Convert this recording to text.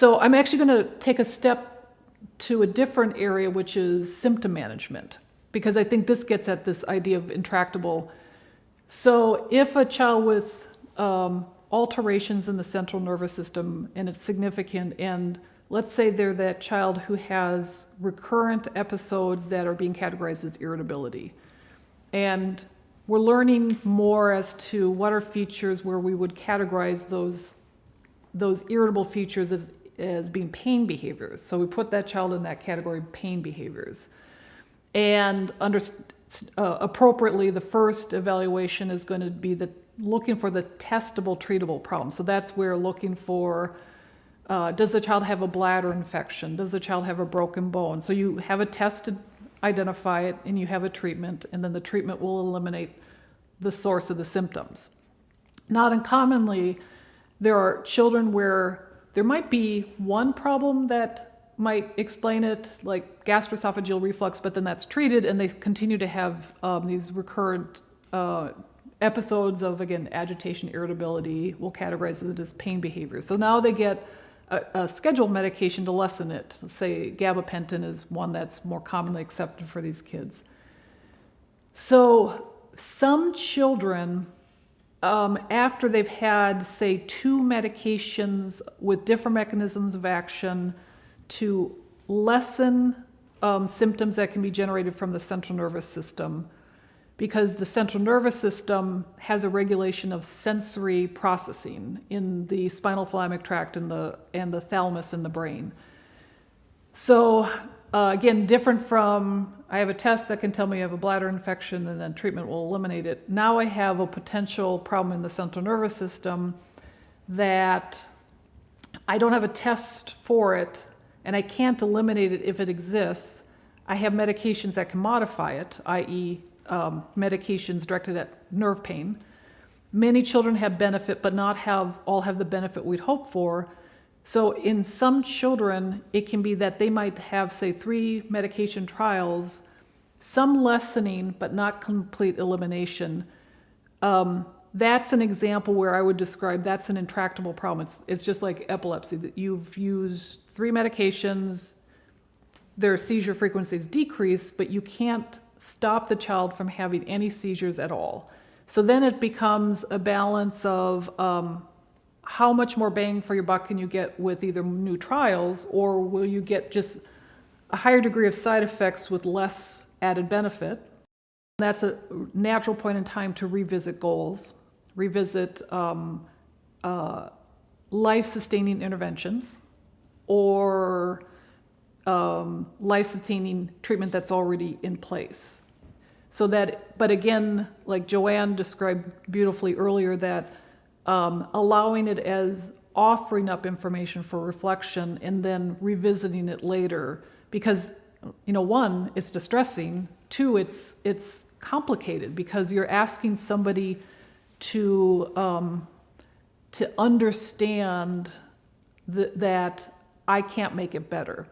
So I'm actually going to take a step to a different area, which is symptom management, because I think this gets at this idea of intractable. So if a child with alterations in the central nervous system, and it's significant, and let's say they're that child who has recurrent episodes that are being categorized as irritability, and we're learning more as to what are features where we would categorize those irritable features as being pain behaviors. So we put that child in that category, pain behaviors. And appropriately, the first evaluation is going to be looking for the testable, treatable problem. So that's where looking for, does the child have a bladder infection? Does the child have a broken bone? So you have a test to identify it, and you have a treatment, and then the treatment will eliminate the source of the symptoms. Not uncommonly, there are children where there might be one problem that might explain it, like gastroesophageal reflux, but then that's treated, and they continue to have these recurrent episodes of, again, agitation, irritability. We'll categorize it as pain behavior. So now they get a scheduled medication to lessen it. Let's say gabapentin is one that's more commonly accepted for these kids. So some children, after they've had, say, 2 medications with different mechanisms of action to lessen symptoms that can be generated from the central nervous system, because the central nervous system has a regulation of sensory processing in the spinal thalamic tract and the thalamus in the brain. So again, different from, I have a test that can tell me I have a bladder infection and then treatment will eliminate it. Now I have a potential problem in the central nervous system that I don't have a test for it, and I can't eliminate it if it exists. I have medications that can modify it, i.e., medications directed at nerve pain. Many children have benefit, but not all have the benefit we'd hope for. So in some children, it can be that they might have, say, 3 medication trials, some lessening, but not complete elimination. That's an example where I would describe that's an intractable problem. It's just like epilepsy, that you've used 3 medications, their seizure frequencies decrease, but you can't stop the child from having any seizures at all. So then it becomes a balance of how much more bang for your buck can you get with either new trials, or will you get just a higher degree of side effects with less added benefit? That's a natural point in time to revisit goals, revisit life-sustaining interventions, or life-sustaining treatment that's already in place. So that, but again, like Joanne described beautifully earlier, that allowing it as offering up information for reflection and then revisiting it later, because, you know, 1, it's distressing, 2, it's complicated because you're asking somebody to understand that I can't make it better.